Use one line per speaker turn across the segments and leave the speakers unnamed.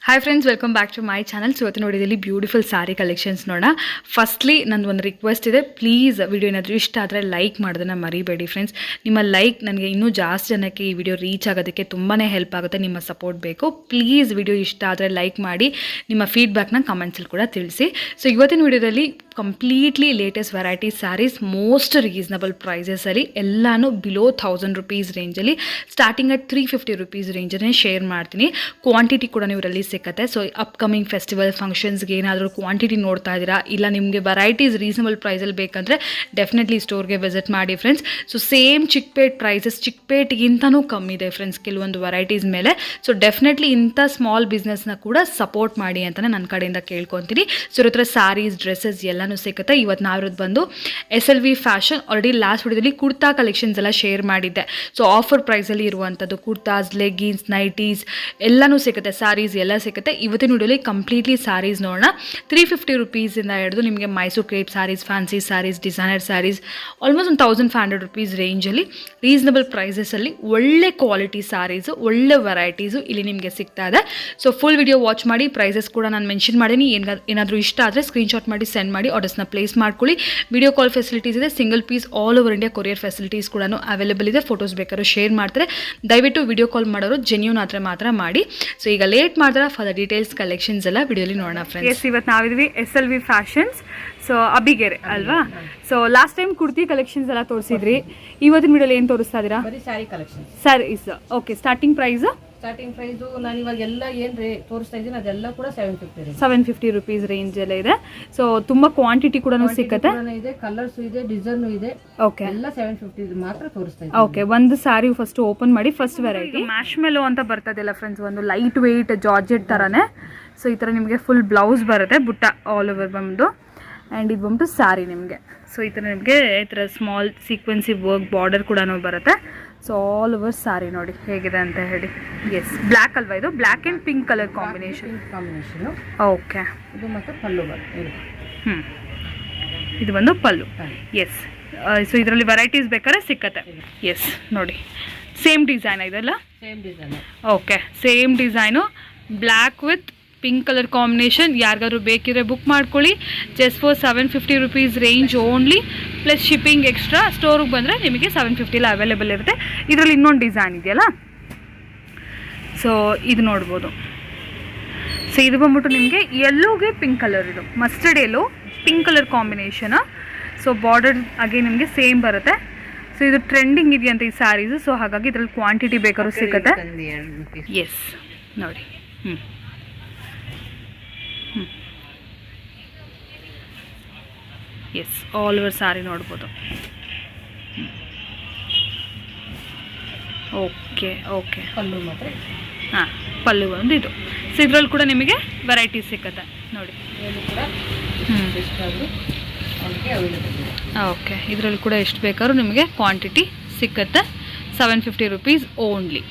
Hi friends, welcome back to my channel. So ಇವತ್ತು ನೋಡಿದಲ್ಲಿ beautiful sari collections ನೋಡೋಣ. Firstly ನಂದು ಒಂದು ರಿಕ್ವೆಸ್ಟ್ ಇದೆ, ಪ್ಲೀಸ್ ವಿಡಿಯೋ ಏನಾದರೂ ಇಷ್ಟ ಆದರೆ ಲೈಕ್ ಮಾಡೋದನ್ನು ಮರಿಬೇಡಿ ಫ್ರೆಂಡ್ಸ್. ನಿಮ್ಮ ಲೈಕ್ ನನಗೆ ಇನ್ನೂ ಜಾಸ್ತಿ ಜನಕ್ಕೆ ಈ ವಿಡಿಯೋ ರೀಚ್ ಆಗೋದಕ್ಕೆ ತುಂಬಾ ಹೆಲ್ಪ್ ಆಗುತ್ತೆ. ನಿಮ್ಮ ಸಪೋರ್ಟ್ ಬೇಕು. ಪ್ಲೀಸ್ ವಿಡಿಯೋ ಇಷ್ಟ ಆದರೆ ಲೈಕ್ ಮಾಡಿ, ನಿಮ್ಮ ಫೀಡ್ಬ್ಯಾಕ್ನ ಕಮೆಂಟ್ಸಲ್ಲಿ ಕೂಡ ತಿಳಿಸಿ. ಸೊ ಇವತ್ತಿನ ವಿಡಿಯೋದಲ್ಲಿ completely latest variety sarees most reasonable ಪ್ರೈಸಸಲ್ಲಿ ಎಲ್ಲನೂ ಬಿಲೋ 1000 rupees ರೇಂಜಲ್ಲಿ ಸ್ಟಾರ್ಟಿಂಗ್ ಅಟ್ 350 rupees ರೇಂಜನ್ನೇ ಶೇರ್ ಮಾಡ್ತೀನಿ. ಕ್ವಾಂಟಿಟಿ ಕೂಡ ನೀವು ಇದರಲ್ಲಿ ಸಿಕ್ಕತ್ತೆ. ಸೊ ಅಪ್ಕಮಿಂಗ್ ಫೆಸ್ಟಿವಲ್ ಫಂಕ್ಷನ್ಸ್ಗೆ ಏನಾದರೂ ಕ್ವಾಂಟಿಟಿ ನೋಡ್ತಾ ಇದ್ದೀರಾ, ಇಲ್ಲ ನಿಮಗೆ ವೆರೈಟೀಸ್ ರೀಸನಬಲ್ ಪ್ರೈಸಲ್ಲಿ ಬೇಕಂದರೆ ಡೆಫಿನೆಟ್ಲಿ ಸ್ಟೋರ್ಗೆ ವಿಸಿಟ್ ಮಾಡಿ friends. So same Chickpet prices, ಚಿಕ್ಪೇಟ್ಗಿಂತನೂ ಕಮ್ಮಿ ಇದೆ ಫ್ರೆಂಡ್ಸ್ ಕೆಲವೊಂದು ವೆರೈಟೀಸ್ ಮೇಲೆ. ಸೊ ಡೆಫಿನೆಟ್ಲಿ ಇಂಥ ಸ್ಮಾಲ್ ಬಿಸ್ನೆಸ್ನ ಕೂಡ ಸಪೋರ್ಟ್ ಮಾಡಿ ಅಂತಲೇ ನನ್ನ ಕಡೆಯಿಂದ ಕೇಳ್ಕೊತೀನಿ. ಸೊ ಇವ್ರ ಹತ್ರ ಸ್ಯಾರೀಸ್, ಡ್ರೆಸ್ಸಸ್ ಎಲ್ಲನೂ ಸಿಗುತ್ತೆ. ಇವತ್ತು ನಾವಿರೋದು ಬಂದು SLV ಫ್ಯಾಷನ್. ಆಲ್ರೆಡಿ ಲಾಸ್ಟ್ ವಿಡಿಯೋದಲ್ಲಿ ಕುರ್ತಾ ಕಲೆಕ್ಷನ್ಸ್ ಎಲ್ಲ ಶೇರ್ ಮಾಡಿದ್ದೆ. ಸೊ ಆಫರ್ ಪ್ರೈಸಲ್ಲಿ ಇರುವಂಥದ್ದು ಕುರ್ತಾಸ್, ಲೆಗ್ಗಿನ್ಸ್, ನೈಟೀಸ್ ಎಲ್ಲನೂ ಸಿಗುತ್ತೆ, ಸ್ಯಾರೀಸ್ ಎಲ್ಲ ಸಿಗುತ್ತೆ. ಇವತ್ತಿನ ವಿಡಿಯೋಲಿ ಕಂಪ್ಲೀಟ್ಲಿ ಸ್ಯಾರೀಸ್ ನೋಡೋಣ. 350 rupees-ಇಂದ ಹಿಡಿದು ನಿಮಗೆ Mysore crepe saris, fancy saris, designer saris almost ಒಂದು 1500 rupees ರೇಂಜಲ್ಲಿ ರೀಸನಬಲ್ ಪ್ರೈಸಸಲ್ಲಿ ಒಳ್ಳೆ ಕ್ವಾಲಿಟಿ ಸ್ಯಾರೀಸು, ಒಳ್ಳೆ ವೆರೈಟೀಸು ಇಲ್ಲಿ ನಿಮಗೆ ಸಿಗ್ತಾ ಇದೆ. ಸೊ ಫುಲ್ ವಿಡಿಯೋ ವಾಚ್ ಮಾಡಿ. ಪ್ರೈಸಸ್ ಕೂಡ ನಾನು ಮೆನ್ಷನ್ ಮಾಡೀನಿ. ಏನಾದರೂ ಇಷ್ಟ ಆದರೆ ಸ್ಕ್ರೀನ್ಶಾಟ್ ಮಾಡಿ ಸೆಂಡ್ ಮಾಡಿ ಆರ್ಡರ್ಸ್ನ ಪ್ಲೇಸ್ ಮಾಡ್ಕೊಳ್ಳಿ. ವಿಡಿಯೋ ಕಾಲ್ ಫೆಸಿಲಿಟೀಸ್ ಇದೆ, single piece all over India courier facilities ಕೂಡ ಅವೈಲೇಬಲ್ ಇದೆ. ಫೋಟೋಸ್ ಬೇಕಾದ್ರೂ ಶೇರ್ ಮಾಡ್ತಾರೆ. ದಯವಿಟ್ಟು ವಿಡಿಯೋ ಕಾಲ್ ಮಾಡೋರು ಜೆನ್ಯೂನ್ ಆದರೆ ಮಾತ್ರ ಮಾಡಿ. ಸೊ ಈಗ ಲೇಟ್ ಮಾಡಿದ್ರೆ ಫಾರ್ ದ ಡೀಟೇಲ್ಸ್ ಕಲೆಕ್ಷನ್ಸ್ ಎಲ್ಲ ವಿಡಿಯೋಲಿ ನೋಡೋಣ ಫ್ರೆಂಡ್ಸ್. ಇವತ್ತು ನಾವಿದ್ವಿ SLV ಫ್ಯಾಷನ್ಸ್. ಸೊ ಅಬಿಗೆರೆ ಅಲ್ವಾ? So last time kurti collections ಎಲ್ಲ ತೋರಿಸಿದ್ರಿ. ಇವತ್ತಿನ ವಿಡಿಯೋಲಿ ಏನು ತೋರಿಸ್ತಾ ಇದ್ದೀರಾ?
Sari collection.
Saris. Okay, starting price
ನಾನು ಇವಾಗ ಎಲ್ಲ ಏನ್ ತೋರಿಸ್ತಾ ಇದ್ದೀನಿ ಅದೆಲ್ಲ ಕೂಡ
750 rupees ರೇಂಜ್ ಎಲ್ಲ ಇದೆ. ಸೊ ತುಂಬಾ ಕ್ವಾಂಟಿಟಿ ಕೂಡ ಸಿಗುತ್ತೆ.
ಕಲರ್ಸ್ ಇದೆ, ಡಿಸೈನ್ ಇದೆ.
ಓಕೆ,
ಎಲ್ಲ 750 ಮಾತ್ರ ತೋರಿಸ್ತಾ ಇದ್ದೀನಿ.
ಓಕೆ, ಒಂದು ಸ್ಯಾರಿ ಫಸ್ಟ್ ಓಪನ್ ಮಾಡಿ. ಫಸ್ಟ್ ವೆರೈಟಿ ಮ್ಯಾಶ್ ಮೆಲೋ ಅಂತ ಬರ್ತದಲ್ಲ ಫ್ರೆಂಡ್ಸ್, ಒಂದು ಲೈಟ್ ವೆಯ್ಟ್ ಜಾರ್ಜೆಟ್ ತರಾನೇ. ಸೊ ಈ ತರ ನಿಮಗೆ ಫುಲ್ ಬ್ಲೌಸ್ ಬರುತ್ತೆ, ಬುಟ್ಟ ಆಲ್ ಓವರ್ ಬಂದು. ಆ್ಯಂಡ್ ಇದು ಬಂದು ಸ್ಯಾರಿ ನಿಮಗೆ. ಸೊ ಈ ಥರ ನಿಮಗೆ ಈ ಥರ ಸ್ಮಾಲ್ ಸೀಕ್ವೆನ್ಸಿ ವರ್ಕ್ ಬಾರ್ಡರ್ ಕೂಡ ಬರುತ್ತೆ. ಸೊ ಆಲ್ ಓವರ್ ಸ್ಯಾರಿ ನೋಡಿ ಹೇಗಿದೆ ಅಂತ ಹೇಳಿ. ಎಸ್, ಬ್ಲ್ಯಾಕ್ ಅಲ್ವಾ ಇದು? Black and pink colour combination. Okay,
ಇದು ಮತ್ತೆ ಪಲ್ಲು ಬರುತ್ತೆ.
ಇದು ಬಂದು ಪಲ್ಲು. ಎಸ್. ಸೊ ಇದರಲ್ಲಿ ವೆರೈಟೀಸ್ ಬೇಕಾದ್ರೆ ಸಿಕ್ಕತ್ತೆ. ಎಸ್ ನೋಡಿ, ಸೇಮ್ ಡಿಸೈನ್ ಇದೆಲ್ಲ.
Same design.
Okay, same design, black with pink colour combination. ಯಾರಿಗಾದ್ರು ಬೇಕಿದ್ರೆ ಬುಕ್ ಮಾಡ್ಕೊಳ್ಳಿ. Just for 750 rupees range only, plus shipping extra. ಸ್ಟೋರಿಗೆ ಬಂದರೆ ನಿಮಗೆ 750 ಅವೈಲೇಬಲ್ ಇರುತ್ತೆ. ಇದರಲ್ಲಿ ಇನ್ನೊಂದು ಡಿಸೈನ್ ಇದೆಯಲ್ಲ, ಸೊ ಇದು ನೋಡ್ಬೋದು. ಸೊ ಇದು ಬಂದ್ಬಿಟ್ಟು ನಿಮಗೆ ಯೆಲ್ಲೋಗೆ ಪಿಂಕ್ ಕಲರ್, ಇದು mustard yellow pink colour combination. So border ಹಾಗೆ ನಿಮಗೆ ಸೇಮ್ ಬರುತ್ತೆ. ಸೊ ಇದು ಟ್ರೆಂಡಿಂಗ್ ಇದೆಯಂತ ಈ ಸ್ಯಾರೀಸು. ಸೊ ಹಾಗಾಗಿ ಇದರಲ್ಲಿ ಕ್ವಾಂಟಿಟಿ ಬೇಕಾದ್ರೂ ಸಿಗುತ್ತೆ. ಎಸ್ ನೋಡಿ. ಎಸ್, ಆಲ್ ಓವರ್ ಸ್ಯಾರಿ ನೋಡ್ಬೋದು. ಓಕೆ ಓಕೆ,
ಪಲ್ಲು ಮಾತ್ರ.
ಹಾಂ, ಪಲ್ಲು ಒಂದು ಇದು. ಸೊ ಇದರಲ್ಲಿ ಕೂಡ ನಿಮಗೆ ವೆರೈಟೀಸ್ ಸಿಕ್ಕತ್ತೆ ನೋಡಿ. ಓಕೆ, ಇದರಲ್ಲಿ ಕೂಡ ಎಷ್ಟು ಬೇಕಾದ್ರೂ ನಿಮಗೆ ಕ್ವಾಂಟಿಟಿ ಸಿಕ್ಕತ್ತೆ. 750 rupees ಓನ್ಲಿ.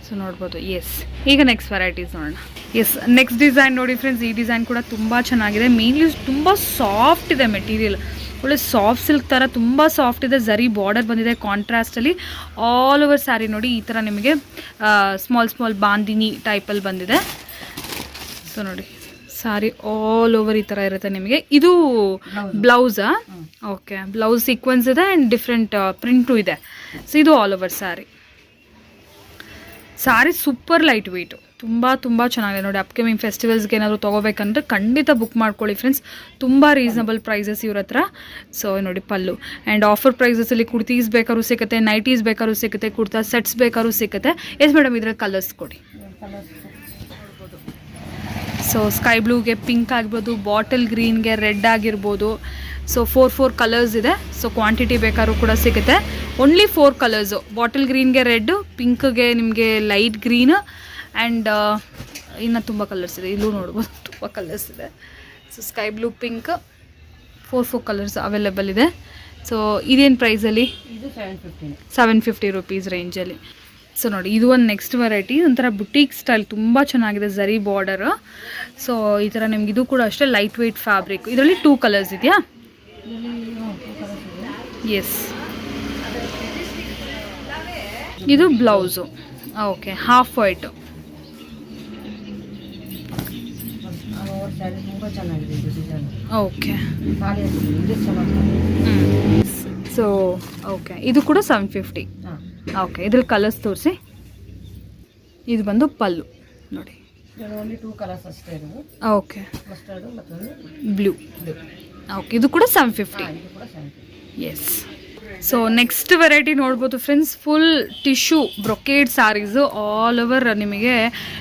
ಸೊ ನೋಡ್ಬೋದು. ಎಸ್, ಈಗ ನೆಕ್ಸ್ಟ್ ವೆರೈಟೀಸ್ ನೋಡೋಣ. ಎಸ್, ನೆಕ್ಸ್ಟ್ ಡಿಸೈನ್ ನೋಡಿ ಫ್ರೆಂಡ್ಸ್. ಈ ಡಿಸೈನ್ ಕೂಡ ತುಂಬ ಚೆನ್ನಾಗಿದೆ. ಮೇನ್ಲಿ ತುಂಬ ಸಾಫ್ಟ್ ಇದೆ ಮೆಟೀರಿಯಲ್, ಒಳ್ಳೆ ಸಾಫ್ಟ್ ಸಿಲ್ಕ್ ಥರ ತುಂಬ ಸಾಫ್ಟ್ ಇದೆ. ಝರಿ ಬಾರ್ಡರ್ ಬಂದಿದೆ ಕಾಂಟ್ರಾಸ್ಟಲ್ಲಿ. ಆಲ್ ಓವರ್ ಸ್ಯಾರಿ ನೋಡಿ ಈ ಥರ ನಿಮಗೆ ಸ್ಮಾಲ್ ಬಾಂದಿನಿ ಟೈಪಲ್ಲಿ ಬಂದಿದೆ. ಸೊ ನೋಡಿ ಸ್ಯಾರಿ ಆಲ್ ಓವರ್ ಈ ಥರ ಇರುತ್ತೆ ನಿಮಗೆ. ಇದು ಬ್ಲೌಸಾ? ಓಕೆ, ಬ್ಲೌಸ್ ಸೀಕ್ವೆನ್ಸ್ ಇದೆ ಆ್ಯಂಡ್ ಡಿಫ್ರೆಂಟ್ ಪ್ರಿಂಟು ಇದೆ. ಸೊ ಇದು all over sari. Sari super light weight, ತುಂಬ ಚೆನ್ನಾಗಿದೆ ನೋಡಿ. ಅಪ್ಕಮಿಂಗ್ ಫೆಸ್ಟಿವಲ್ಸ್ಗೆ ಏನಾದರೂ ತೊಗೋಬೇಕಂದ್ರೆ ಖಂಡಿತ ಬುಕ್ ಮಾಡ್ಕೊಳ್ಳಿ ಫ್ರೆಂಡ್ಸ್. ತುಂಬ ರೀಸನಬಲ್ ಪ್ರೈಸಸ್ ಇವ್ರ ಹತ್ರ. ಸೊ ನೋಡಿ ಪಲ್ಲು. ಆ್ಯಂಡ್ ಆಫರ್ ಪ್ರೈಸಸಲ್ಲಿ ಕುರ್ತೀಸ್ ಬೇಕಾದ್ರೂ ಸಿಗುತ್ತೆ, ನೈಟೀಸ್ ಬೇಕಾದ್ರೂ ಸಿಗುತ್ತೆ, ಕುರ್ತಾ ಸೆಟ್ಸ್ ಬೇಕಾದ್ರೂ ಸಿಗುತ್ತೆ. ಎಸ್ ಮೇಡಮ್, ಇದರ ಕಲರ್ಸ್ ಕೊಡಿ. ಸೊ ಸ್ಕೈ ಬ್ಲೂಗೆ ಪಿಂಕ್ ಆಗಿರ್ಬೋದು, ಬಾಟಲ್ ಗ್ರೀನ್ಗೆ ರೆಡ್ ಆಗಿರ್ಬೋದು. ಸೊ 4 ಕಲರ್ಸ್ ಇದೆ. ಸೊ ಕ್ವಾಂಟಿಟಿ ಬೇಕಾದ್ರೂ ಕೂಡ ಸಿಗುತ್ತೆ. Only 4 colours. ಬಾಟಲ್ ಗ್ರೀನ್ಗೆ ರೆಡ್ಡು, ಪಿಂಕ್ಗೆ ನಿಮಗೆ ಲೈಟ್ ಗ್ರೀನ್, ಆ್ಯಂಡ್ ಇನ್ನು ತುಂಬ ಕಲರ್ಸ್ ಇದೆ. ಇಲ್ಲೂ ನೋಡ್ಬೋದು ತುಂಬ ಕಲರ್ಸ್ ಇದೆ. So sky blue, pink, 4 colours available ಇದೆ. ಸೊ ಇದೇನು ಪ್ರೈಸಲ್ಲಿ?
ಇದು
750 rupees ರೇಂಜಲ್ಲಿ. ಸೊ ನೋಡಿ, ಇದು ಒಂದು ನೆಕ್ಸ್ಟ್ ವೆರೈಟಿ, ಒಂಥರ ಬುಟೀಕ್ ಸ್ಟೈಲ್, ತುಂಬ ಚೆನ್ನಾಗಿದೆ. ಝರಿ ಬಾರ್ಡರ್. ಸೊ ಈ ಥರ ನಿಮ್ಗೆ ಇದು ಕೂಡ ಅಷ್ಟೇ ಲೈಟ್ ವೆಯ್ಟ್ ಫ್ಯಾಬ್ರಿಕ್. ಇದರಲ್ಲಿ 2 ಕಲರ್ಸ್ ಇದೆಯಾ? ಎಸ್, ಇದು blouse. Okay, half white.
Over sari ತುಂಬ ಚೆನ್ನಾಗಿದೆ ಇದು ಡಿಸೈನ್.
ಓಕೆ.
ಖಾಲಿ ಆಗ್ತದೆ ಇದು ಚೆನ್ನಾಗಿ.
ಸೊ ಓಕೆ, ಇದು ಕೂಡ 750.
ಹಾಂ
ಓಕೆ, ಇದ್ರಲ್ಲಿ ಕಲರ್ಸ್ ತೋರಿಸಿ. ಇದು ಬಂದು ಪಲ್ಲು ನೋಡಿ.
ಓನ್ಲಿ 2 ಕಲರ್ಸ್ ಅಷ್ಟೇ ಇರೋದು.
ಓಕೆ,
ಮಸ್ಟರ್ಡು ಮತ್ತು
ಬ್ಲೂ. ಓಕೆ, ಇದು ಕೂಡ 750.
ಇದು ಕೂಡ 750.
ಎಸ್. ಸೊ ನೆಕ್ಸ್ಟ್ ವೆರೈಟಿ ನೋಡ್ಬೋದು friends, full tissue brocade saris all over. ನಿಮಗೆ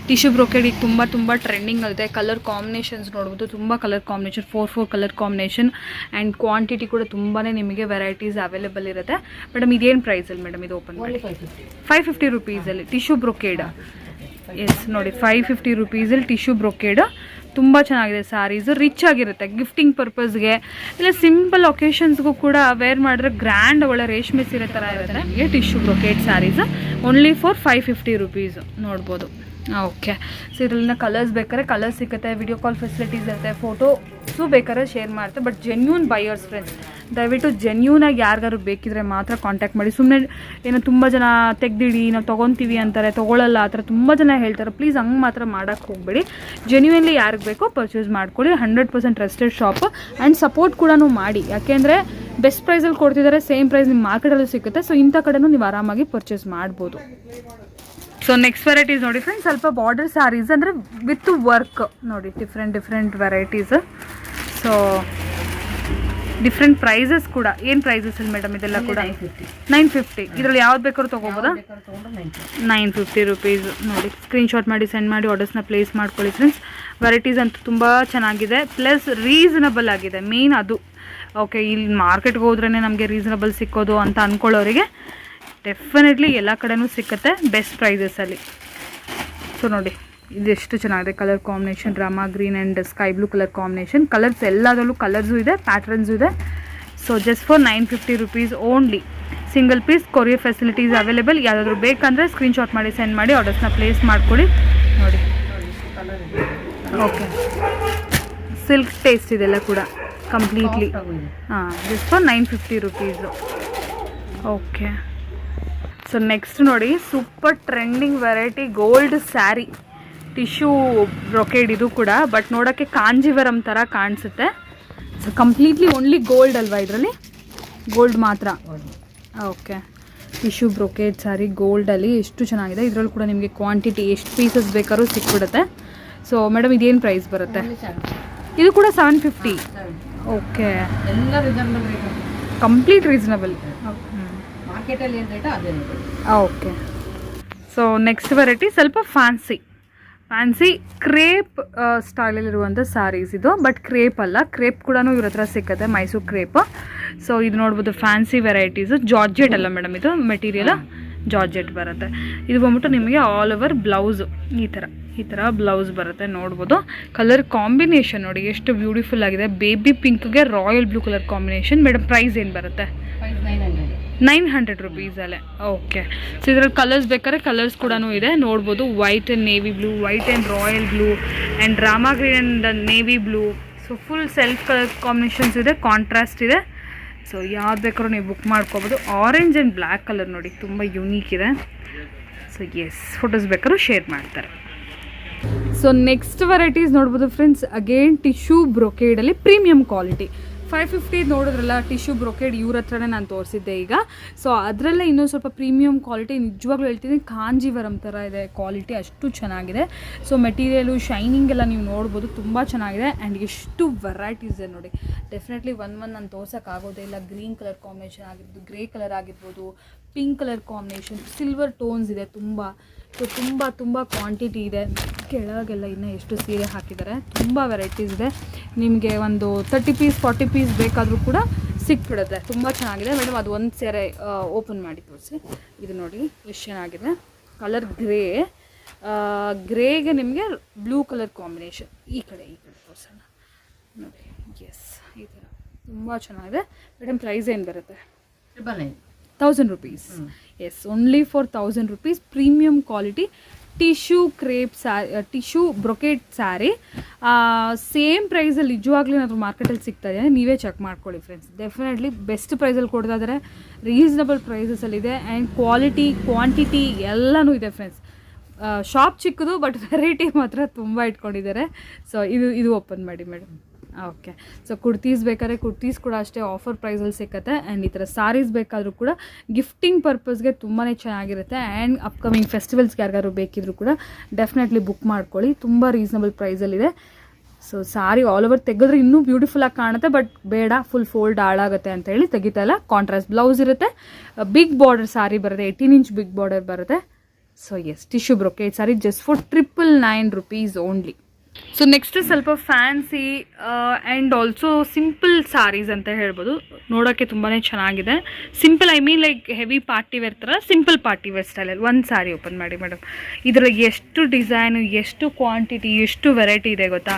ಟಿಶ್ಯೂ ಬ್ರೊಕೇಡ್ ಈಗ ತುಂಬ ಟ್ರೆಂಡಿಂಗ್ ಇದೆ. ಕಲರ್ ಕಾಂಬಿನೇಷನ್ಸ್ ನೋಡ್ಬೋದು, ತುಂಬ colour combination, 4 colour combination and quantity ಕೂಡ ತುಂಬಾ ನಿಮಗೆ ವೆರೈಟೀಸ್ ಅವೈಲೇಬಲ್ ಇರುತ್ತೆ. ಮೇಡಮ್ ಇದೇನು ಪ್ರೈಸಲ್ಲಿ ಮೇಡಮ್ ಇದು ಓಪನ್ ಮಾಡಿ? 550 ರುಪೀಸಲ್ಲಿ ಟಿಶ್ಯೂ ಬ್ರೊಕೇಡ್. ಎಸ್ ನೋಡಿ, 550 ರುಪೀಸಲ್ಲಿ ಟಿಶ್ಯೂ ಬ್ರೊಕೇಡ್. ತುಂಬ ಚೆನ್ನಾಗಿದೆ ಸ್ಯಾರೀಸು, ರಿಚ್ ಆಗಿರುತ್ತೆ. ಗಿಫ್ಟಿಂಗ್ ಪರ್ಪಸ್ಗೆ ಇಲ್ಲ ಸಿಂಪಲ್ ಒಕೇಶನ್ಸ್ಗೂ ಕೂಡ ವೇರ್ ಮಾಡಿದ್ರೆ ಗ್ರ್ಯಾಂಡ್ ಒಳ್ಳೆ ರೇಷ್ಮೆ ಸೀರೆ ಥರ ಇರುತ್ತೆ. ನಿಮಗೆ tissue brocade saris only for 550 rupees ನೋಡ್ಬೋದು. ಓಕೆ, ಸೊ ಇದರಲ್ಲಿನ ಕಲರ್ಸ್ ಬೇಕಾದ್ರೆ ಕಲರ್ಸ್ ಸಿಗುತ್ತೆ, ವಿಡಿಯೋ ಕಾಲ್ ಫೆಸಿಲಿಟೀಸ್ ಇರುತ್ತೆ, ಫೋಟೋಸು ಬೇಕಾದ್ರೆ ಶೇರ್ ಮಾಡುತ್ತೆ. ಬಟ್ ಜೆನ್ಯೂನ್ ಬೈಯರ್ಸ್ ಫ್ರೆಂಡ್ಸ್, ದಯವಿಟ್ಟು ಜೆನ್ಯೂನಾಗಿ ಯಾರಿಗಾರು ಬೇಕಿದ್ರೆ ಮಾತ್ರ ಕಾಂಟ್ಯಾಕ್ಟ್ ಮಾಡಿ. ಸುಮ್ಮನೆ ಏನೋ ತುಂಬ ಜನ ತೆಗ್ದಿಡಿ ನಾವು ತೊಗೊತೀವಿ ಅಂತಾರೆ, ತೊಗೊಳ್ಳಲ್ಲ ಆ ಥರ ತುಂಬ ಜನ ಹೇಳ್ತಾರೆ. ಪ್ಲೀಸ್ ಹಂಗೆ ಮಾತ್ರ ಮಾಡೋಕ್ಕೆ ಹೋಗಬೇಡಿ. ಜೆನ್ಯೂನ್ಲಿ ಯಾರಿಗೆ ಬೇಕೋ ಪರ್ಚೇಸ್ ಮಾಡ್ಕೊಳ್ಳಿ. 100% ಟ್ರಸ್ಟೆಡ್ ಶಾಪ್ ಆ್ಯಂಡ್ ಸಪೋರ್ಟ್ ಕೂಡ ಮಾಡಿ. ಯಾಕೆಂದರೆ ಬೆಸ್ಟ್ ಪ್ರೈಸಲ್ಲಿ ಕೊಡ್ತಿದ್ದಾರೆ, ಸೇಮ್ ಪ್ರೈಸ್ ನಿಮ್ಮ ಮಾರ್ಕೆಟಲ್ಲೂ ಸಿಗುತ್ತೆ. ಸೊ ಇಂಥ ಕಡೆನೂ ನೀವು ಆರಾಮಾಗಿ ಪರ್ಚೇಸ್ ಮಾಡ್ಬೋದು. ಸೊ ನೆಕ್ಸ್ಟ್ ವೆರೈಟೀಸ್ ನೋಡಿ ಫ್ರೆಂಡ್ಸ್, ಸ್ವಲ್ಪ ಬಾರ್ಡರ್ ಸ್ಯಾರೀಸ್ ಅಂದರೆ ವಿತ್ ವರ್ಕ್ ನೋಡಿ, different varieties. So different prices ಕೂಡ. ಏನು ಪ್ರೈಸಸಲ್ಲಿ ಮೇಡಮ್ ಇದೆಲ್ಲ ಕೂಡ? 950. ಇದರಲ್ಲಿ ಯಾವ್ದು ಬೇಕಾದ್ರೂ ತೊಗೋಬೋದಾ? 950 ರುಪೀಸ್ ನೋಡಿ. ಸ್ಕ್ರೀನ್ಶಾಟ್ ಮಾಡಿ ಸೆಂಡ್ ಮಾಡಿ ಆರ್ಡರ್ಸ್ನ ಪ್ಲೇಸ್ ಮಾಡ್ಕೊಳ್ಳಿ ಫ್ರೆಂಡ್ಸ್. ವೆರೈಟೀಸ್ ಅಂತೂ ತುಂಬ ಚೆನ್ನಾಗಿದೆ, ಪ್ಲಸ್ ರೀಸನಬಲ್ ಆಗಿದೆ, ಮೇನ್ ಅದು. ಓಕೆ, ಇಲ್ಲಿ ಮಾರ್ಕೆಟ್ಗೆ ಹೋದ್ರೇ ನಮಗೆ ರೀಸನಬಲ್ ಸಿಕ್ಕೋದು ಅಂತ ಅಂದ್ಕೊಳ್ಳೋರಿಗೆ ಡೆಫಿನೆಟ್ಲಿ ಎಲ್ಲ ಕಡೆನೂ ಸಿಕ್ಕತ್ತೆ ಬೆಸ್ಟ್ ಪ್ರೈಸಸಲ್ಲಿ. ಸೊ ನೋಡಿ, ಇದೆಷ್ಟು ಚೆನ್ನಾಗಿದೆ colour combination, Rama green and sky blue colour combination. Colours ಎಲ್ಲದರಲ್ಲೂ ಕಲರ್ಸು ಇದೆ, ಪ್ಯಾಟ್ರನ್ಸು ಇದೆ. So just for 950 rupees only. Single piece courier facilities available. ಯಾವುದಾದ್ರೂ ಬೇಕಂದರೆ ಸ್ಕ್ರೀನ್ಶಾಟ್ ಮಾಡಿ ಸೆಂಡ್ ಮಾಡಿ ಆರ್ಡರ್ಸ್ನ ಪ್ಲೇಸ್ ಮಾಡ್ಕೊಳ್ಳಿ. ನೋಡಿ, ಓಕೆ, ಸಿಲ್ಕ್ ಟೇಸ್ಟ್ ಇದೆಲ್ಲ ಕೂಡ ಕಂಪ್ಲೀಟ್ಲಿ. ಹಾಂ, just for 950 rupees. Okay, so next ನೋಡಿ, super trending variety gold sari tissue brocade. ಇದು ಕೂಡ ಬಟ್ ನೋಡೋಕ್ಕೆ ಕಾಂಜೀವರಂ ಥರ ಕಾಣಿಸುತ್ತೆ. ಸೊ ಕಂಪ್ಲೀಟ್ಲಿ ಓನ್ಲಿ ಗೋಲ್ಡ್ ಅಲ್ವಾ ಇದರಲ್ಲಿ? ಗೋಲ್ಡ್ ಮಾತ್ರ. ಓಕೆ, ಟಿಶ್ಯೂ ಬ್ರೊಕೇಡ್ ಸ್ಯಾರಿ ಗೋಲ್ಡಲ್ಲಿ ಎಷ್ಟು ಚೆನ್ನಾಗಿದೆ. ಇದರಲ್ಲಿ ಕೂಡ ನಿಮಗೆ ಕ್ವಾಂಟಿಟಿ ಎಷ್ಟು ಪೀಸಸ್ ಬೇಕಾದ್ರೂ ಸಿಕ್ಬಿಡುತ್ತೆ. ಸೊ ಮೇಡಮ್ ಇದೇನು ಪ್ರೈಸ್ ಬರುತ್ತೆ? ಇದು ಕೂಡ 750. ಓಕೆ,
ಎಲ್ಲ ರೀಸನಬಲ್ ರೇಟ್,
ಕಂಪ್ಲೀಟ್ ರೀಸನಬಲ್.
ಮಾರ್ಕೆಟಲ್ಲಿ ಏನು ರೇಟೋ ಅದೇ rate.
Okay, so next variety ಸ್ವಲ್ಪ ಫ್ಯಾನ್ಸಿ ಕ್ರೇಪ್ ಸ್ಟೈಲಲ್ಲಿರುವಂಥ ಸ್ಯಾರೀಸ್ ಇದು. ಬಟ್ ಕ್ರೇಪ್ ಅಲ್ಲ, ಕ್ರೇಪ್ ಕೂಡ ಇವ್ರ ಹತ್ರ ಸಿಕ್ಕತ್ತೆ, ಮೈಸೂರು ಕ್ರೇಪ್. ಸೊ ಇದು ನೋಡ್ಬೋದು ಫ್ಯಾನ್ಸಿ ವೆರೈಟೀಸು. ಜಾರ್ಜೆಟ್ ಅಲ್ಲ ಮೇಡಮ್, ಇದು ಮೆಟೀರಿಯಲ್ ಜಾರ್ಜೆಟ್ ಬರುತ್ತೆ. ಇದು ಬಂದ್ಬಿಟ್ಟು ನಿಮಗೆ ಆಲ್ ಓವರ್ ಬ್ಲೌಸು ಈ ಥರ ಬ್ಲೌಸ್ ಬರುತ್ತೆ ನೋಡ್ಬೋದು. ಕಲರ್ ಕಾಂಬಿನೇಷನ್ ನೋಡಿ ಎಷ್ಟು ಬ್ಯೂಟಿಫುಲ್ ಆಗಿದೆ. ಬೇಬಿ ಪಿಂಕ್ಗೆ royal blue colour combination. Madam price ಏನು ಬರುತ್ತೆ? 900 ರುಪೀಸಲ್ಲೇ. ಓಕೆ, ಸೊ ಇದರಲ್ಲಿ ಕಲರ್ಸ್ ಬೇಕಾದ್ರೆ ಕಲರ್ಸ್ ಕೂಡ ಇದೆ ನೋಡ್ಬೋದು. White and navy blue, white and royal blue and Rama green and navy blue. So full self colour combinations ಇದೆ, ಕಾಂಟ್ರಾಸ್ಟ್ ಇದೆ. ಸೊ ಯಾವ್ದು ಬೇಕಾದ್ರೂ ನೀವು ಬುಕ್ ಮಾಡ್ಕೋಬೋದು. ಆರೆಂಜ್ ಆ್ಯಂಡ್ ಬ್ಲ್ಯಾಕ್ ಕಲರ್ ನೋಡಿ ತುಂಬ ಯುನೀಕ್ ಇದೆ. ಸೊ ಎಸ್, ಫೋಟೋಸ್ ಬೇಕಾದ್ರೂ ಶೇರ್ ಮಾಡ್ತಾರೆ. ಸೊ ನೆಕ್ಸ್ಟ್ ವೆರೈಟೀಸ್ ನೋಡ್ಬೋದು ಫ್ರೆಂಡ್ಸ್, ಅಗೇನ್ ಟಿಶ್ಯೂ ಬ್ರೊಕೇಡಲ್ಲಿ ಪ್ರೀಮಿಯಂ ಕ್ವಾಲಿಟಿ. 550 ನೋಡಿದ್ರಲ್ಲ, ಟಿಶ್ಯೂ ಬ್ರೊಕೇಡ್ ಇವ್ರ ಹತ್ರನೇ ನಾನು ತೋರಿಸಿದ್ದೆ ಈಗ. ಸೊ ಅದರಲ್ಲೇ ಇನ್ನೂ ಸ್ವಲ್ಪ ಪ್ರೀಮಿಯಂ ಕ್ವಾಲಿಟಿ, ನಿಜವಾಗ್ಲೂ ಹೇಳ್ತೀನಿ ಕಾಂಜೀವರಂ ಥರ ಇದೆ ಕ್ವಾಲಿಟಿ, ಅಷ್ಟು ಚೆನ್ನಾಗಿದೆ. ಸೊ ಮೆಟೀರಿಯಲು ಶೈನಿಂಗ್ ಎಲ್ಲ ನೀವು ನೋಡ್ಬೋದು, ತುಂಬ ಚೆನ್ನಾಗಿದೆ. ಆ್ಯಂಡ್ ಎಷ್ಟು ವೆರೈಟೀಸ್ ಇದೆ ನೋಡಿ. ಡೆಫಿನೆಟ್ಲಿ ಒಂದು ನಾನು ತೋರ್ಸೋಕ್ಕಾಗೋದೇ ಇಲ್ಲ. ಗ್ರೀನ್ ಕಲರ್ ಕಾಂಬಿನೇಷನ್ ಆಗಿರ್ಬೋದು, ಗ್ರೇ ಕಲರ್ ಆಗಿರ್ಬೋದು, pink colour combination, silver tones ಇದೆ ತುಂಬ. ಸೊ ತುಂಬ ಕ್ವಾಂಟಿಟಿ ಇದೆ. ಕೆಳಗೆಲ್ಲ ಇನ್ನೂ ಎಷ್ಟು ಸೀರೆ ಹಾಕಿದ್ದಾರೆ, ತುಂಬ ವೆರೈಟೀಸ್ ಇದೆ. ನಿಮಗೆ ಒಂದು 30 ಪೀಸ್ 40 ಪೀಸ್ ಬೇಕಾದರೂ ಕೂಡ ಸಿಕ್ಬಿಡುತ್ತೆ. ತುಂಬ ಚೆನ್ನಾಗಿದೆ ಮೇಡಮ್. ಅದು ಒಂದು ಸೀರೆ ಓಪನ್ ಮಾಡಿ ತೋರಿಸಿ. ಇದು ನೋಡಿ ಎಷ್ಟು ಚೆನ್ನಾಗಿದೆ. ಕಲರ್ ಗ್ರೇಗೆ ನಿಮಗೆ ಬ್ಲೂ ಕಲರ್ ಕಾಂಬಿನೇಷನ್. ಈ ಕಡೆ ತೋರಿಸೋಣ ನೋಡಿ. ಎಸ್, ಈ ಥರ ತುಂಬ ಚೆನ್ನಾಗಿದೆ ಮೇಡಮ್. ಪ್ರೈಸ್ ಏನು ಬರುತ್ತೆ? 1000 rupees. Yes, only for 1000 rupees. Premium quality tissue crepe tissue brocade sari. Same ಪ್ರೈಸಲ್ಲಿ ನಿಜವಾಗ್ಲೂ ಏನಾದರೂ ಮಾರ್ಕೆಟಲ್ಲಿ ಸಿಗ್ತಾ ಇದೆ, ನೀವೇ ಚೆಕ್ ಮಾಡ್ಕೊಳ್ಳಿ ಫ್ರೆಂಡ್ಸ್. ಡೆಫಿನೆಟ್ಲಿ ಬೆಸ್ಟ್ ಪ್ರೈಸಲ್ಲಿ ಕೊಡ್ತಾ ಇದ್ದಾರೆ, ರೀಸನಬಲ್ ಪ್ರೈಸಸಲ್ಲಿದೆ. ಆ್ಯಂಡ್ ಕ್ವಾಲಿಟಿ ಕ್ವಾಂಟಿಟಿ ಎಲ್ಲನೂ ಇದೆ ಫ್ರೆಂಡ್ಸ್. ಶಾಪ್ ಚಿಕ್ಕದು ಬಟ್ ವೆರೈಟಿ ಮಾತ್ರ ತುಂಬ ಇಟ್ಕೊಂಡಿದ್ದಾರೆ. ಸೊ ಇದು ಓಪನ್ ಮಾಡಿ ಮೇಡಮ್. ಓಕೆ, ಸೊ ಕುರ್ತೀಸ್ ಬೇಕಾದ್ರೆ ಕುರ್ತೀಸ್ ಕೂಡ ಅಷ್ಟೇ ಆಫರ್ ಪ್ರೈಸಲ್ಲಿ ಸಿಕ್ಕತ್ತೆ. ಆ್ಯಂಡ್ ಈ ಥರ ಸಾರೀಸ್ ಬೇಕಾದರೂ ಕೂಡ ಗಿಫ್ಟಿಂಗ್ ಪರ್ಪಸ್ಗೆ ತುಂಬಾ ಚೆನ್ನಾಗಿರುತ್ತೆ. ಆ್ಯಂಡ್ ಅಪ್ಕಮಿಂಗ್ ಫೆಸ್ಟಿವಲ್ಸ್ಗೆ ಯಾರಿಗಾದ್ರು ಬೇಕಿದ್ರು ಕೂಡ ಡೆಫಿನೆಟ್ಲಿ ಬುಕ್ ಮಾಡ್ಕೊಳ್ಳಿ, ತುಂಬ ರೀಸನಬಲ್ ಪ್ರೈಸಲ್ಲಿದೆ. ಸೊ ಸಾರಿ ಆಲ್ ಓವರ್ ತೆಗೆದ್ರೆ ಇನ್ನೂ ಬ್ಯೂಟಿಫುಲ್ಲಾಗಿ ಕಾಣುತ್ತೆ, ಬಟ್ ಬೇಡ ಫುಲ್ ಫೋಲ್ಡ್ ಹಾಳಾಗುತ್ತೆ ಅಂತ ಹೇಳಿ ತೆಗಿತಾ ಇಲ್ಲ. ಕಾಂಟ್ರಾಸ್ಟ್ ಬ್ಲೌಸ್ ಇರುತ್ತೆ, ಬಿಗ್ ಬಾರ್ಡರ್ ಸಾರಿ ಬರುತ್ತೆ, 18 ಇಂಚ್ ಬಿಗ್ ಬಾರ್ಡರ್ ಬರುತ್ತೆ. So yes, tissue brocade sari just for 999 rupees only. So next ಸ್ವಲ್ಪ fancy and also simple sarees ಅಂತ ಹೇಳ್ಬೋದು. ನೋಡೋಕ್ಕೆ ತುಂಬಾ ಚೆನ್ನಾಗಿದೆ. Simple, I mean like heavy party wear ಥರ ಸಿಂಪಲ್ ಪಾರ್ಟಿ ವೇರ್ ಸ್ಟೈಲಲ್ಲಿ ಒಂದು ಸಾರಿ ಓಪನ್ ಮಾಡಿ ಮೇಡಮ್. ಇದರಲ್ಲಿ ಎಷ್ಟು ಡಿಸೈನು, ಎಷ್ಟು ಕ್ವಾಂಟಿಟಿ, ಎಷ್ಟು ವೆರೈಟಿ ಇದೆ ಗೊತ್ತಾ.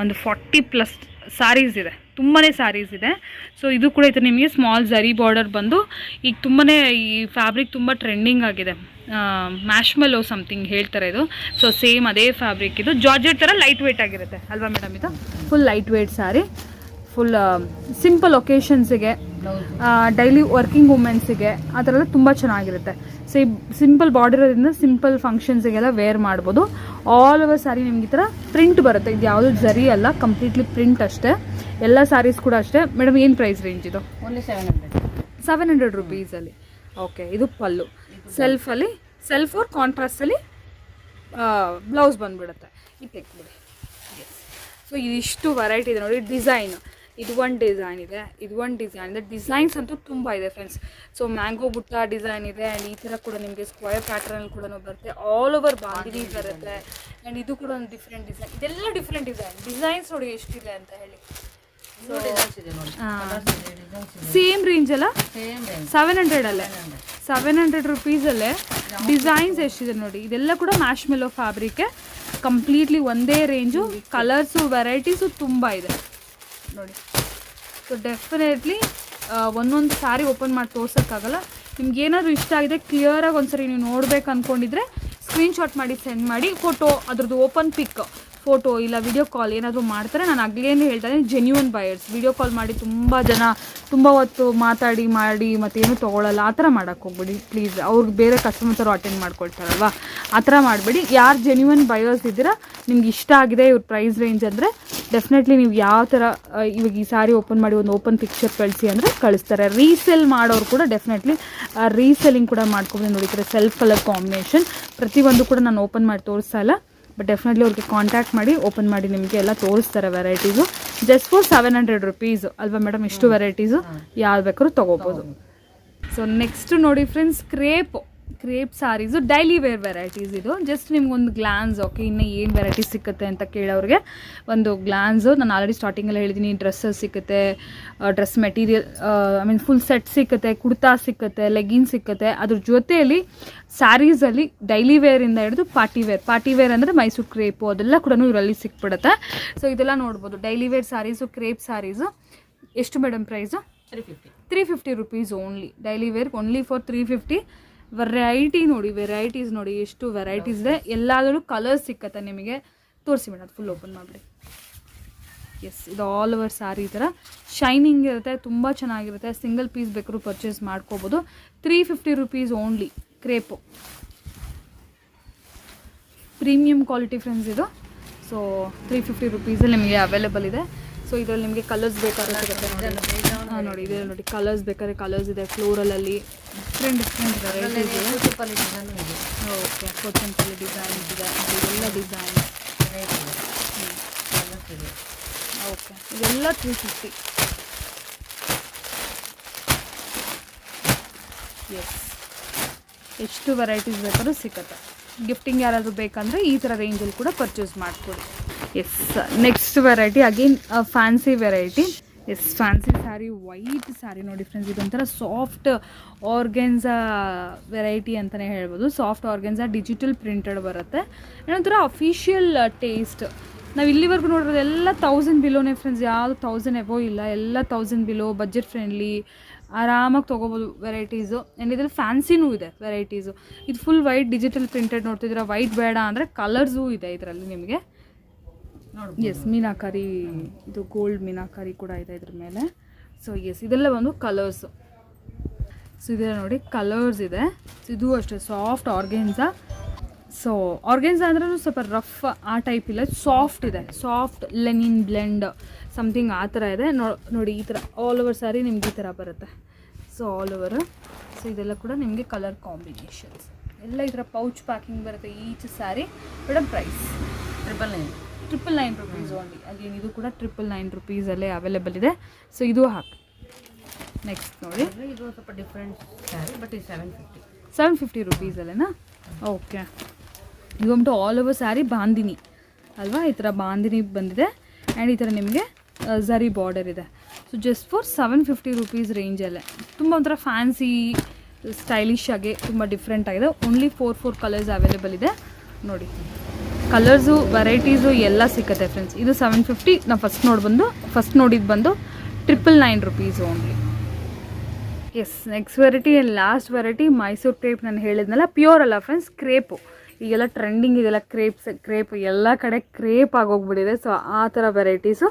ಒಂದು 40+ ಸಾರೀಸ್ ಇದೆ, ತುಂಬಾ ಸಾರೀಸ್ ಇದೆ. ಸೊ ಇದು ಕೂಡ ಇದೆ ನಿಮಗೆ ಸ್ಮಾಲ್ ಝರಿ ಬಾರ್ಡರ್ ಬಂದು ಈಗ ತುಂಬಾ ಈ ಫ್ಯಾಬ್ರಿಕ್ ತುಂಬ ಟ್ರೆಂಡಿಂಗ್ ಆಗಿದೆ. ಮ್ಯಾಶ್ಮೆಲೋ ಸಮಥಿಂಗ್ ಹೇಳ್ತಾರೆ ಇದು. ಸೊ ಸೇಮ್ ಅದೇ ಫ್ಯಾಬ್ರಿಕ್ ಇದು, ಜಾರ್ಜೆಟ್ ಥರ ಲೈಟ್ ವೇಟ್ ಆಗಿರುತ್ತೆ ಅಲ್ವಾ ಮೇಡಮ್. ಇದು ಫುಲ್ ಲೈಟ್ ವೇಟ್ ಸಾರಿ, ಫುಲ್ ಸಿಂಪಲ್ ಒಕೇಶನ್ಸಿಗೆ, ಡೈಲಿ ವರ್ಕಿಂಗ್ ವುಮೆನ್ಸಿಗೆ ಆ ಥರ ಎಲ್ಲ ತುಂಬ ಚೆನ್ನಾಗಿರುತ್ತೆ. ಸೊ ಈ ಸಿಂಪಲ್ ಬಾರ್ಡರ್ ಇರೋದ್ರಿಂದ ಸಿಂಪಲ್ ಫಂಕ್ಷನ್ಸಿಗೆಲ್ಲ ವೇರ್ ಮಾಡ್ಬೋದು. ಆಲ್ ಓವರ್ ಸಾರಿ ನಿಮ್ಗೆ ಈ ಥರ ಪ್ರಿಂಟ್ ಬರುತ್ತೆ. ಇದು ಯಾವುದು ಜರಿ ಅಲ್ಲ, ಕಂಪ್ಲೀಟ್ಲಿ ಪ್ರಿಂಟ್ ಅಷ್ಟೇ. ಎಲ್ಲ ಸಾರೀಸ್ ಕೂಡ ಅಷ್ಟೇ ಮೇಡಮ್. ಏನು ಪ್ರೈಸ್ ರೇಂಜ್ ಇದು?
ಓನ್ಲಿ
700 rupeesಲ್ಲಿ. ಓಕೆ, ಇದು ಪಲ್ಲು ಸೆಲ್ಫಲ್ಲಿ, ಸೆಲ್ಫ್ ಅವ್ರ ಕಾಂಟ್ರಾಸ್ಟಲ್ಲಿ ಬ್ಲೌಸ್ ಬಂದುಬಿಡುತ್ತೆ. ಇದು ತೆಗ್ಬಿಡಿ. ಸೊ ಇದಿಷ್ಟು ವೆರೈಟಿ ಇದೆ ನೋಡಿ. ಡಿಸೈನು ಇದು ಒಂದು ಡಿಸೈನ್ ಇದೆ, ಇದು ಒಂದು ಡಿಸೈನ್ ಇದೆ. ಡಿಸೈನ್ಸ್ ಅಂತೂ ತುಂಬ ಇದೆ ಫ್ರೆಂಡ್ಸ್. ಸೊ ಮ್ಯಾಂಗೋ ಬುಟ್ಟ ಡಿಸೈನ್ ಇದೆ. ಆ್ಯಂಡ್ ಈ ಥರ ಕೂಡ ನಿಮಗೆ ಸ್ಕ್ವೇರ್ ಪ್ಯಾಟರ್ನಲ್ಲಿ ಕೂಡ ಬರುತ್ತೆ. ಆಲ್ ಓವರ್ ಬಾಂದಿನಿ ಬರುತ್ತೆ. ಆ್ಯಂಡ್ ಇದು ಕೂಡ ಒಂದು ಡಿಫ್ರೆಂಟ್ ಡಿಸೈನ್. ಇದೆಲ್ಲ ಡಿಫ್ರೆಂಟ್ ಡಿಸೈನ್ಸ್ ನೋಡಿ ಎಷ್ಟಿದೆ ಅಂತ ಹೇಳಿ. ಸೇಮ್ ರೇಂಜ್ ಅಲ್ಲ, 700 ಅಲ್ಲೇ, 700 rupeesಲ್ಲೇ ಡಿಸೈನ್ಸ್ ಎಷ್ಟಿದೆ ನೋಡಿ. ಇದೆಲ್ಲ ಕೂಡ ಮ್ಯಾಶ್ಮೆಲೋ ಫ್ಯಾಬ್ರಿಕ್ಕೆ, ಕಂಪ್ಲೀಟ್ಲಿ ಒಂದೇ ರೇಂಜು. ಕಲರ್ಸು ವೆರೈಟೀಸು ತುಂಬ ಇದೆ ನೋಡಿ. ಸೊ ಡೆಫಿನೆಟ್ಲಿ ಒಂದೊಂದು ಸ್ಯಾರಿ ಓಪನ್ ಮಾಡಿ ತೋರ್ಸೋಕ್ಕಾಗಲ್ಲ. ನಿಮ್ಗೆ ಏನಾದರೂ ಇಷ್ಟ ಆಗಿದೆ ಕ್ಲಿಯರಾಗಿ ಒಂದ್ಸರಿ ನೀವು ನೋಡ್ಬೇಕು ಅಂದ್ಕೊಂಡಿದ್ರೆ ಸ್ಕ್ರೀನ್ಶಾಟ್ ಮಾಡಿ ಸೆಂಡ್ ಮಾಡಿ. ಫೋಟೋ, ಅದ್ರದ್ದು ಓಪನ್ ಪಿಕ್ ಫೋಟೋ ಇಲ್ಲ ವಿಡಿಯೋ ಕಾಲ್ ಏನಾದರೂ ಮಾಡ್ತಾರೆ. ನಾನು ಆಗಲೇನು ಹೇಳ್ತಾ ಇದ್ದೀನಿ, ಜೆನ್ಯೂನ್ ಬಯರ್ಸ್ ವಿಡಿಯೋ ಕಾಲ್ ಮಾಡಿ ತುಂಬ ಜನ ತುಂಬ ಹೊತ್ತು ಮಾತಾಡಿ ಮತ್ತೇನು ತೊಗೊಳ್ಳಲ್ಲ. ಆ ಥರ ಮಾಡೋಕ್ಕೆ ಹೋಗ್ಬೇಡಿ ಪ್ಲೀಸ್. ಅವ್ರಿಗೆ ಬೇರೆ ಕಸ್ಟಮರ್ಸರು ಅಟೆಂಡ್ ಮಾಡ್ಕೊಳ್ತಾರಲ್ವ, ಆ ಥರ ಮಾಡಬೇಡಿ. ಯಾರು ಜೆನ್ಯೂನ್ ಬಯರ್ಸ್ ಇದ್ದೀರಾ, ನಿಮ್ಗೆ ಇಷ್ಟ ಆಗಿದೆ ಇವ್ರ ಪ್ರೈಸ್ ರೇಂಜ್ ಅಂದರೆ ಡೆಫಿನೆಟ್ಲಿ ನೀವು ಯಾವ ಥರ ಇವಾಗ ಈ ಸಾರಿ ಓಪನ್ ಮಾಡಿ ಒಂದು ಓಪನ್ ಪಿಕ್ಚರ್ ಕಳಿಸಿ ಅಂದರೆ ಕಳಿಸ್ತಾರೆ. ರೀಸೇಲ್ ಮಾಡೋರು ಕೂಡ ಡೆಫಿನೆಟ್ಲಿ ರೀಸೆಲ್ಲಿಂಗ್ ಕೂಡ ಮಾಡ್ಕೊಬೋದು. ನೋಡಿದ್ರೆ ಸೆಲ್ಫ್ ಕಲರ್ ಕಾಂಬಿನೇಷನ್ ಪ್ರತಿಯೊಂದು ಕೂಡ ನಾನು ಓಪನ್ ಮಾಡಿ ತೋರಿಸ್ತಾ ಇಲ್ಲ, ಬಟ್ ಡೆಫಿನೆಟ್ಲಿ ಅವ್ರಿಗೆ ಕಾಂಟ್ಯಾಕ್ಟ್ ಮಾಡಿ ಓಪನ್ ಮಾಡಿ ನಿಮಗೆ ಎಲ್ಲ ತೋರಿಸ್ತಾರೆ ವೆರೈಟೀಸು. ಜಸ್ಟ್ ಫಾರ್ 700 rupees ಅಲ್ವಾ ಮೇಡಮ್. ಇಷ್ಟು ವೆರೈಟೀಸು ಯಾವ್ದು ಬೇಕಾದ್ರೂ ತೊಗೋಬೋದು. ಸೊ ನೆಕ್ಸ್ಟ್ ನೋಡಿ ಫ್ರೆಂಡ್ಸ್, ಕ್ರೇಪ್ ಸಾರೀಸು ಡೈಲಿ ವೇರ್ ವೆರೈಟೀಸ್. ಇದು ಜಸ್ಟ್ ನಿಮ್ಗೊಂದು ಗ್ಲಾನ್ಸ್. ಓಕೆ, ಇನ್ನು ಏನು ವೆರೈಟೀಸ್ ಸಿಗುತ್ತೆ ಅಂತ ಕೇಳೋರಿಗೆ ಒಂದು ಗ್ಲಾನ್ಸು. ನಾನು ಆಲ್ರೆಡಿ ಸ್ಟಾರ್ಟಿಂಗಲ್ಲಿ ಹೇಳಿದ್ದೀನಿ, ಡ್ರೆಸ್ಸಸ್ ಸಿಗುತ್ತೆ, dress material, I mean full set ಸಿಗುತ್ತೆ, ಕುರ್ತಾ ಸಿಗುತ್ತೆ, ಲೆಗಿನ್ ಸಿಗುತ್ತೆ. ಅದ್ರ ಜೊತೆಯಲ್ಲಿ ಸ್ಯಾರೀಸಲ್ಲಿ ಡೈಲಿ ವೇರಿಂದ ಹಿಡಿದು ಪಾರ್ಟಿ ವೇರ್ ಅಂದರೆ ಮೈಸೂರು ಕ್ರೇಪು ಅದೆಲ್ಲ ಕೂಡ ಇವರಲ್ಲಿ ಸಿಕ್ಬಿಡುತ್ತೆ. ಸೊ ಇದೆಲ್ಲ ನೋಡ್ಬೋದು. Daily wear sarees, crepe sarees. ಎಷ್ಟು madam price? 350 rupees only. Daily wear only for 350. Variety ನೋಡಿ, ವೆರೈಟೀಸ್ ನೋಡಿ, ಎಷ್ಟು ವೆರೈಟೀಸ್ ಇದೆ. ಎಲ್ಲಾದರೂ ಕಲರ್ಸ್ ಸಿಕ್ಕತ್ತೆ ನಿಮಗೆ. ತೋರಿಸಿ ಮೇಡಮ್, ಫುಲ್ ಓಪನ್ ಮಾಡಿಬಿಡಿ. ಎಸ್, ಇದು ಆಲ್ ಓವರ್ ಸ್ಯಾರಿ ಈ ಥರ ಶೈನಿಂಗ್ ಇರುತ್ತೆ, ತುಂಬ ಚೆನ್ನಾಗಿರುತ್ತೆ. ಸಿಂಗಲ್ ಪೀಸ್ ಬೇಕಾದ್ರೂ ಪರ್ಚೇಸ್ ಮಾಡ್ಕೋಬೋದು. 350 rupees only. Crepe premium quality friends ಇದು. ಸೊ 350 rupeesಲ್ಲಿ ನಿಮಗೆ ಅವೈಲೇಬಲ್ ಇದೆ. ಸೊ ಇದರಲ್ಲಿ ನಿಮಗೆ ಕಲರ್ಸ್ ಬೇಕಾದ್ರೆ ಸಿಗುತ್ತೆ ನೋಡಿ. ಇದರಲ್ಲಿ ನೋಡಿ ಕಲರ್ಸ್ ಬೇಕಾದ್ರೆ ಕಲರ್ಸ್ ಇದೆ. ಫ್ಲೋರಲಲ್ಲಿ ಡಿಫ್ರೆಂಟ್ ವೆರೈಟೀಸ್ ಇದೆ. ಓಕೆ, ಕೊಚ್ಚಂಪಲ್ಲಿ ಡಿಸೈನ್ಸ್ ಇದೆ, ಇದೆಲ್ಲ ಡಿಸೈನ್. ಓಕೆ, ಇದೆಲ್ಲ 350. ಎಸ್, ಎಷ್ಟು ವೆರೈಟೀಸ್ ಬೇಕಾದ್ರೂ ಸಿಗುತ್ತೆ. ಗಿಫ್ಟಿಂಗ್ ಯಾರಾದರೂ ಬೇಕಂದರೆ ಈ ಥರ ರೇಂಜಲ್ಲಿ ಕೂಡ ಪರ್ಚೇಸ್ ಮಾಡಿಕೊಡಿ. Yes, next variety again fancy variety. Yes, fancy sari, white sari ನೋಡಿ ಫ್ರೆಂಡ್ಸ್. ಇದೊಂಥರ ಸಾಫ್ಟ್ ಆರ್ಗೆನ್ಸಾ ವೆರೈಟಿ ಅಂತಲೇ ಹೇಳ್ಬೋದು. ಸಾಫ್ಟ್ ಆರ್ಗೆನ್ಸಾ ಡಿಜಿಟಲ್ ಪ್ರಿಂಟೆಡ್ ಬರುತ್ತೆ. ಏನೊಂಥರ ಅಫಿಷಿಯಲ್ ಟೇಸ್ಟ್. ನಾವು ಇಲ್ಲಿವರೆಗೂ ನೋಡಿರೋದು ಎಲ್ಲ 1000 ಬಿಲೋನೇ ಫ್ರೆಂಡ್ಸ್. ಯಾವುದು 1000 ಎಬೋ ಇಲ್ಲ, ಎಲ್ಲ 1000 ಬಿಲೋ, ಬಜೆಟ್ ಫ್ರೆಂಡ್ಲಿ, ಆರಾಮಾಗಿ ತೊಗೋಬೋದು ವೆರೈಟೀಸು. ಆ್ಯಂಡ್ ಇದ್ರಲ್ಲಿ ಫ್ಯಾನ್ಸಿನೂ ಇದೆ ವೆರೈಟೀಸು. ಇದು ಫುಲ್ ವೈಟ್ ಡಿಜಿಟಲ್ ಪ್ರಿಂಟೆಡ್ ನೋಡ್ತಿದ್ದೀರಾ. ವೈಟ್ ಬೇಡ ಅಂದರೆ ಕಲರ್ಸೂ ಇದೆ ಇದರಲ್ಲಿ ನಿಮಗೆ. ಎಸ್, ಮೀನಾಕಾರಿ, ಇದು ಗೋಲ್ಡ್ ಮೀನಾಕಾರಿ ಕೂಡ ಇದೆ ಇದ್ರ ಮೇಲೆ. ಸೊ ಎಸ್, ಇದೆಲ್ಲ ಒಂದು ಕಲರ್ಸು. ಸೊ ಇದೆಲ್ಲ ನೋಡಿ ಕಲರ್ಸ್ ಇದೆ. ಇದು ಅಷ್ಟೇ ಸಾಫ್ಟ್ ಆರ್ಗೆನ್ಸಾ ಸೊ ಆರ್ಗೆನ್ಸ್ ಅಂದ್ರೂ ಸ್ವಲ್ಪ ರಫ್ ಆ ಟೈಪ್ ಇಲ್ಲ, ಸಾಫ್ಟ್ ಇದೆ, ಸಾಫ್ಟ್ ಲೆನಿನ್ ಬ್ಲೆಂಡ್ ಸಮಥಿಂಗ್ ಆ ಥರ ಇದೆ. ನೋಡಿ ಈ ಥರ ಆಲ್ ಓವರ್ ಸ್ಯಾರಿ ನಿಮ್ಗೆ ಈ ಥರ ಬರುತ್ತೆ. So all over. ಸೊ ಇದೆಲ್ಲ ಕೂಡ ನಿಮಗೆ ಕಲರ್ ಕಾಂಬಿನೇಷನ್ಸ್ ಎಲ್ಲ ಈ ಥರ ಪೌಚ್ ಪ್ಯಾಕಿಂಗ್ ಬರುತ್ತೆ each sari. Madam price 999 rupees only. Again ಇದು ಕೂಡ 999 ರುಪೀಸಲ್ಲೇ ಅವೈಲೇಬಲ್ ಇದೆ. ಸೊ ಇದು ಹಾಕಿ. ನೆಕ್ಸ್ಟ್ ನೋಡಿ,
ಇದು ಸ್ವಲ್ಪ ಡಿಫ್ರೆಂಟ್ ಸ್ಯಾರಿ, ಬಟ್ ಇದು
750 ರುಪೀಸಲ್ಲೇನಾ? ಓಕೆ. ಇವಂಟು ಆಲ್ ಓವರ್ ಸ್ಯಾರಿ ಬಾಂದಿನಿ ಅಲ್ವಾ, ಈ ಥರ ಬಾಂದಿನಿ ಬಂದಿದೆ. ಆ್ಯಂಡ್ ಈ ಥರ ನಿಮಗೆ ಝರಿ ಬಾರ್ಡರ್ ಇದೆ. ಸೊ ಜಸ್ಟ್ ಫಾರ್ 750 ರುಪೀಸ್ ರೇಂಜಲ್ಲೇ ತುಂಬ ಒಂಥರ ಫ್ಯಾನ್ಸಿ ಸ್ಟೈಲಿಶ್ ಆಗಿ ತುಂಬ ಡಿಫ್ರೆಂಟ್ ಆಗಿದೆ. ಓನ್ಲಿ 4 ಕಲರ್ಸ್ ಅವೈಲೇಬಲ್ ಇದೆ. ನೋಡಿ ಕಲರ್ಸು ವೆರೈಟೀಸು ಎಲ್ಲ ಸಿಕ್ಕತ್ತೆ ಫ್ರೆಂಡ್ಸ್. ಇದು 750. ನಾವು ಫಸ್ಟ್ ನೋಡಿದ್ದು ಬಂದು 999 rupees only. Yes, next variety and last variety Mysore crepe. ನಾನು ಹೇಳಿದ್ನಲ್ಲ, ಪ್ಯೂರ್ ಅಲ್ಲ ಫ್ರೆಂಡ್ಸ್, ಕ್ರೇಪು. ಈಗೆಲ್ಲ ಟ್ರೆಂಡಿಂಗ್ ಇದೆಲ್ಲ ಕ್ರೇಪ್ ಎಲ್ಲ ಕಡೆ ಕ್ರೇಪ್ ಆಗೋಗ್ಬಿಟ್ಟಿದೆ. ಸೊ ಆ ಥರ ವೆರೈಟೀಸು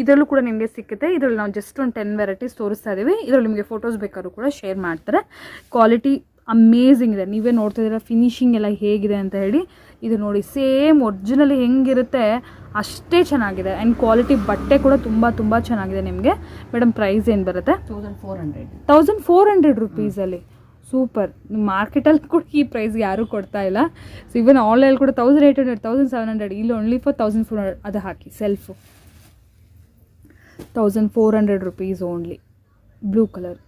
ಇದರಲ್ಲೂ ಕೂಡ ನಿಮಗೆ ಸಿಕ್ಕುತ್ತೆ. ಇದರಲ್ಲಿ ನಾವು ಜಸ್ಟ್ ಒಂದು 10 ವೆರೈಟೀಸ್ ತೋರಿಸ್ತಾ ಇದ್ದೀವಿ. ಇದರಲ್ಲಿ ನಿಮಗೆ ಫೋಟೋಸ್ ಬೇಕಾದ್ರೂ ಕೂಡ ಶೇರ್ ಮಾಡ್ತಾರೆ. ಕ್ವಾಲಿಟಿ ಅಮೇಝಿಂಗ್ ಇದೆ. ನೀವೇ ನೋಡ್ತಾ ಇದ್ದೀರಾ ಫಿನಿಶಿಂಗ್ ಎಲ್ಲ ಹೇಗಿದೆ ಅಂತ ಹೇಳಿ. ಇದು ನೋಡಿ ಸೇಮ್ ಒರಿಜಿನಲಿ ಹೆಂಗಿರುತ್ತೆ ಅಷ್ಟೇ ಚೆನ್ನಾಗಿದೆ. ಆ್ಯಂಡ್ ಕ್ವಾಲಿಟಿ ಬಟ್ಟೆ ಕೂಡ ತುಂಬ ಚೆನ್ನಾಗಿದೆ. ನಿಮಗೆ ಮೇಡಮ್ ಪ್ರೈಸ್ ಏನು ಬರುತ್ತೆ? 1400 ರುಪೀಸಲ್ಲಿ. ಸೂಪರ್. ಮಾರ್ಕೆಟಲ್ಲಿ ಕೂಡ ಈ ಪ್ರೈಸ್ಗೆ ಯಾರೂ ಕೊಡ್ತಾ ಇಲ್ಲ. ಸೊ ಇವನ್ ಆನ್ಲೈನ್ ಕೂಡ 1800, 1700, ಇಲ್ಲಿ ಓನ್ಲಿ ಫಾರ್ 1400. ಅದು ಹಾಕಿ self 1400 rupees only. Blue colour,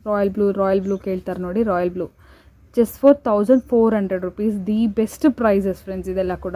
royal blue ಕೇಳ್ತಾರೆ ನೋಡಿ, royal blue just for 1400 rupees. The best prices friends ಇದೆಲ್ಲ ಕೂಡ.